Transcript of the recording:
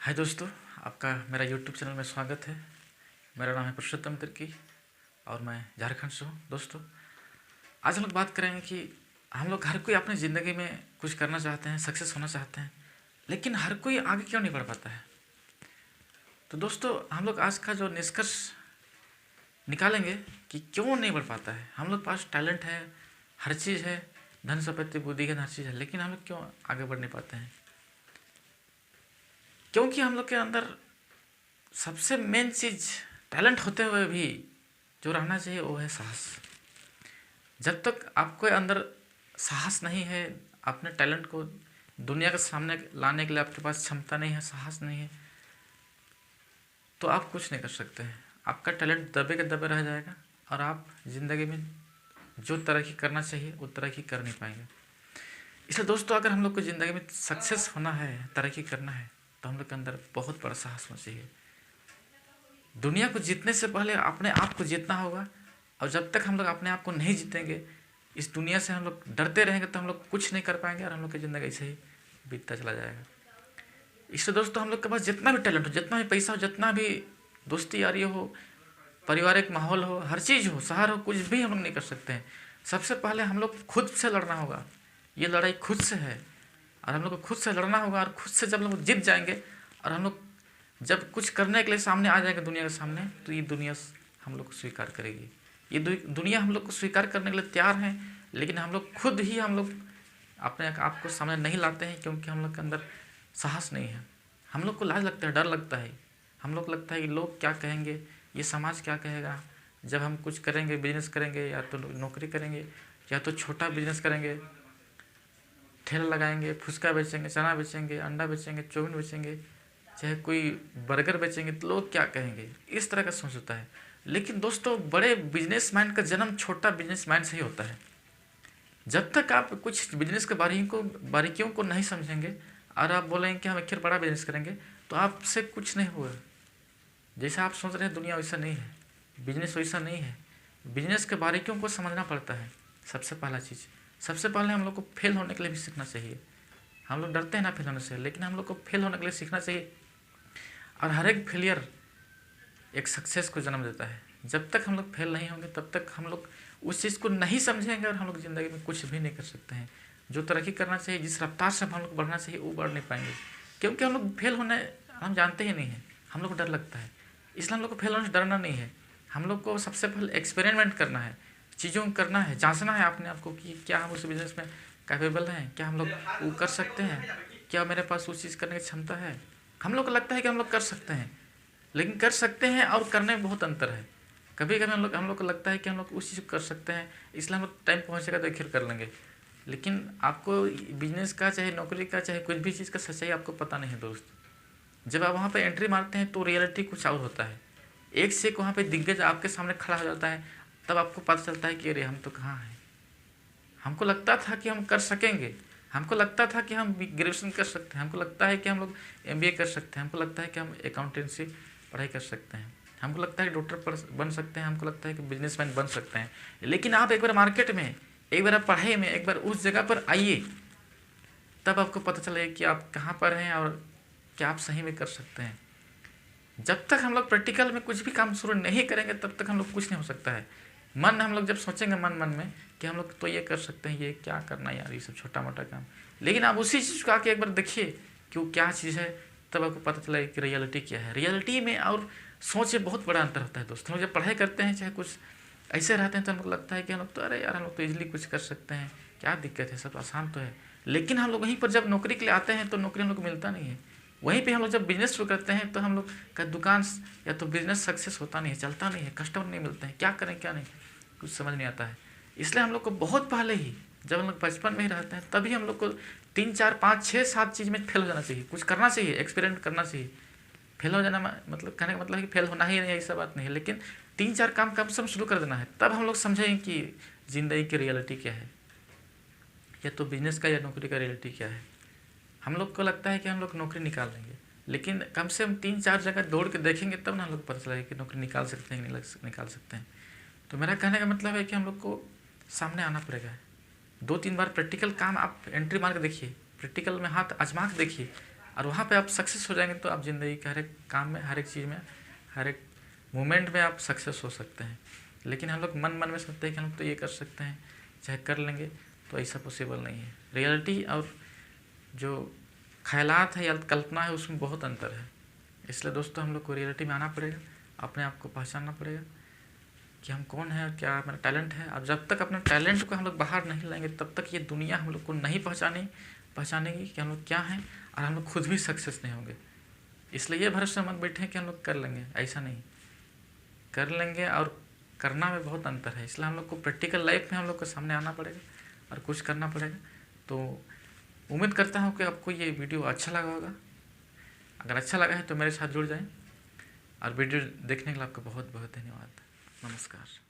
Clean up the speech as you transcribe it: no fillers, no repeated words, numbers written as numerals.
हाय दोस्तों, आपका मेरा यूट्यूब चैनल में स्वागत है। मेरा नाम है पुरुषोत्तम तिर्की और मैं झारखंड से हूँ। दोस्तों, आज हम लोग बात करेंगे कि हम लोग हर कोई अपनी ज़िंदगी में कुछ करना चाहते हैं, सक्सेस होना चाहते हैं, लेकिन हर कोई आगे क्यों नहीं बढ़ पाता है। तो दोस्तों, हम लोग आज का जो निष्कर्ष निकालेंगे कि क्यों नहीं बढ़ पाता है। हम लोग पास टैलेंट है, हर चीज़ है, धन संपत्ति बुद्धि ज्ञान हर चीज़ है, लेकिन हम लोग क्यों आगे बढ़ नहीं पाते हैं। क्योंकि हम लोग के अंदर सबसे मेन चीज़ टैलेंट होते हुए भी जो रहना चाहिए वो है साहस। जब तक आपके अंदर साहस नहीं है, अपने टैलेंट को दुनिया के सामने लाने के लिए आपके पास क्षमता नहीं है, साहस नहीं है, तो आप कुछ नहीं कर सकते हैं। आपका टैलेंट दबे के दबे रह जाएगा और आप ज़िंदगी में जो तरक्की करना चाहिए वो तरक्की कर नहीं पाएंगे। इसलिए दोस्तों, अगर हम लोग को ज़िंदगी में सक्सेस होना है, तरक्की करना है, तो हम लोग के अंदर बहुत बड़ा साहस होना चाहिए। दुनिया को जीतने से पहले अपने आप को जीतना होगा, और जब तक हम लोग अपने आप को नहीं जीतेंगे, इस दुनिया से हम लोग डरते रहेंगे, तो हम लोग कुछ नहीं कर पाएंगे और हम लोग की ज़िंदगी ऐसे ही बीतता चला जाएगा। इससे दोस्तों, हम लोग के पास जितना भी टैलेंट हो, जितना भी पैसा हो, जितना भी दोस्ती यारी हो, पारिवारिक माहौल हो, हर चीज़ हो, शहर हो, कुछ भी हम लोग नहीं कर सकते हैं। सबसे पहले हम लोग खुद से लड़ना होगा। ये लड़ाई खुद से है और हम लोग को खुद से लड़ना होगा। और खुद से जब हम लोग जीत जाएंगे और हम लोग जब कुछ करने के लिए सामने आ जाएगा दुनिया के सामने, तो ये दुनिया हम लोग को स्वीकार करेगी। ये दुनिया हम लोग को स्वीकार करने के लिए तैयार है, लेकिन हम लोग खुद ही हम लोग अपने आप को सामने नहीं लाते हैं, क्योंकि हम लोग के अंदर साहस नहीं है। हम लोग को लाज लगता है, डर लगता है। हम लोग लगता है कि लोग क्या कहेंगे, ये समाज क्या कहेगा जब हम कुछ करेंगे, बिजनेस करेंगे या तो नौकरी करेंगे या तो छोटा बिजनेस करेंगे, ठेला लगाएंगे, फुचका बेचेंगे, चना बेचेंगे, अंडा बेचेंगे, चाउमीन बेचेंगे, चाहे कोई बर्गर बेचेंगे, तो लोग क्या कहेंगे, इस तरह का सोच होता है। लेकिन दोस्तों, बड़े बिजनेसमैन का जन्म छोटा बिजनेसमैन से ही होता है। जब तक आप कुछ बिजनेस के बारीकियों को नहीं समझेंगे और आप बोलेंगे कि हम एक बड़ा बिजनेस करेंगे, तो आपसे कुछ नहीं होगा। जैसा आप सोच रहे हैं दुनिया वैसा नहीं है, बिजनेस वैसा नहीं है। बिजनेस के बारीकियों को समझना पड़ता है। सबसे पहला चीज़, सबसे पहले हम लोग को फेल होने के लिए भी सीखना चाहिए। हम लोग डरते हैं ना फेल होने से, लेकिन हम लोग को फेल होने के लिए सीखना चाहिए। और हर एक फेलियर एक सक्सेस को जन्म देता है। जब तक हम लोग फेल नहीं होंगे, तब तक हम लोग उस चीज़ को नहीं समझेंगे और हम लोग ज़िंदगी में कुछ भी नहीं कर सकते हैं। जो तरक्की करना चाहिए, जिस रफ्तार से हम लोग बढ़ना चाहिए, वो बढ़ नहीं पाएंगे, क्योंकि हम लोग फेल होने हम जानते ही नहीं हैं। हम लोग को डर लगता है, इसलिए हम लोग को फेल होने से डरना नहीं है। हम लोग को सबसे पहले एक्सपेरिमेंट करना है, चीज़ों को करना है, जांचना है अपने आप को कि क्या हम उस बिज़नेस में कैपेबल हैं, क्या हम लोग वो कर सकते हैं, क्या मेरे पास उस चीज़ करने की क्षमता है। हम लोग को लगता है कि हम लोग कर सकते हैं, लेकिन कर सकते हैं और करने में बहुत अंतर है। कभी कभी हम लोग को लगता है कि हम लोग उस चीज़ को कर सकते हैं, इसलिए हम लोग टाइम पहुँचेगा तो फिर कर लेंगे। लेकिन आपको बिजनेस का, चाहे नौकरी का, चाहे कुछ भी चीज़ का सच्चाई आपको पता नहीं है दोस्त। जब आप वहाँ पे एंट्री मारते हैं तो रियलिटी कुछ और होता है। एक से एक वहाँ पे दिग्गज आपके सामने खड़ा हो जाता है, तब आपको पता चलता है कि अरे हम तो कहाँ हैं। हमको लगता था कि हम कर सकेंगे, हमको लगता था कि हम ग्रेजुएशन कर सकते हैं, हमको लगता है कि हम लोग एमबीए कर सकते हैं, हमको लगता है कि हम अकाउंटेंसी पढ़ाई कर सकते हैं, हमको लगता है कि डॉक्टर बन सकते हैं, हमको लगता है कि बिजनेसमैन बन सकते हैं। लेकिन आप एक बार मार्केट में, एक बार आप पढ़ाई में, एक बार उस जगह पर आइए, तब आपको पता चलेगा कि आप कहाँ पर हैं और क्या आप सही में कर सकते हैं। जब तक हम लोग प्रैक्टिकल में कुछ भी काम शुरू नहीं करेंगे, तब तक हम लोग कुछ नहीं हो सकता है। मन हम लोग जब सोचेंगे मन मन में कि हम लोग तो ये कर सकते हैं, ये क्या करना है यार, ये सब छोटा मोटा काम, लेकिन आप उसी चीज़ को आके एक बार देखिए कि वो क्या चीज़ है, तब आपको पता चलेगा कि रियलिटी क्या है। रियलिटी में और सोच में बहुत बड़ा अंतर होता है दोस्तों। हम जब पढ़ाई करते हैं, चाहे कुछ ऐसे रहते हैं, तो हमको लगता है कि हम लोग तो अरे यार हम लोग तो ईजिली कुछ कर सकते हैं, क्या दिक्कत है, सब आसान तो है। लेकिन हम लोग वहीं पर जब नौकरी के लिए आते हैं तो नौकरी हम लोग को मिलता नहीं है। वहीं पे हम लोग जब बिजनेस शुरू करते हैं तो हम लोग का दुकान या तो बिजनेस सक्सेस होता नहीं है, चलता नहीं है, कस्टमर नहीं मिलते हैं, क्या करें क्या नहीं, कुछ समझ नहीं आता है। इसलिए हम लोग को बहुत पहले ही, जब हम लोग बचपन में ही रहते हैं, तभी हम लोग को 3 4 5 6 7 चीज़ में फेल हो जाना चाहिए, कुछ करना चाहिए, एक्सपेरिमेंट करना चाहिए। फेल हो जाना मतलब कहने का मतलब है कि फेल होना ही नहीं है, ऐसा बात नहीं है, लेकिन 3 4 काम कम से कम शुरू कर देना है। तब हम लोग समझेंगे कि ज़िंदगी की रियलिटी क्या है, या तो बिजनेस का या नौकरी का रियलिटी क्या है। हम लोग को लगता है कि हम लोग नौकरी निकाल लेंगे, लेकिन कम से कम 3 4 जगह दौड़ के देखेंगे, तब ना हम लोग पता चलेगा कि नौकरी निकाल सकते हैं कि नहीं निकाल सकते हैं। तो मेरा कहने का मतलब है कि हम लोग को सामने आना पड़ेगा। 2 3 बार प्रैक्टिकल काम आप एंट्री मार के देखिए, प्रैक्टिकल में हाथ आजमा के देखिए, और वहाँ पे आप सक्सेस हो जाएंगे तो आप ज़िंदगी के हर एक काम में, हर एक चीज़ में, हर एक मोमेंट में आप सक्सेस हो सकते हैं। लेकिन हम लोग मन मन में सोचते हैं कि हम लोग तो ये कर सकते हैं, चाहे कर लेंगे, तो ऐसा पॉसिबल नहीं है। रियलिटी और जो ख्यालात है या कल्पना है उसमें बहुत अंतर है। इसलिए दोस्तों हम लोग को रियलिटी में आना पड़ेगा, अपने आप को पहचानना पड़ेगा कि हम कौन हैं और क्या हमारा टैलेंट है। और जब तक अपने टैलेंट को हम लोग बाहर नहीं लाएंगे तब तक ये दुनिया हम लोग को नहीं पहचानेगी कि हम लोग क्या हैं, और हम लोग खुद भी सक्सेस नहीं होंगे। इसलिए ये भरोसे मत बैठे कि हम लोग कर लेंगे, ऐसा नहीं। कर लेंगे और करना में बहुत अंतर है। इसलिए हम लोग को प्रैक्टिकल लाइफ में हम लोग को सामने आना पड़ेगा और कुछ करना पड़ेगा। तो उम्मीद करता हूँ कि आपको ये वीडियो अच्छा लगा होगा। अगर अच्छा लगा है तो मेरे साथ जुड़ जाएं, और वीडियो देखने के लिए आपका बहुत बहुत धन्यवाद। नमस्कार।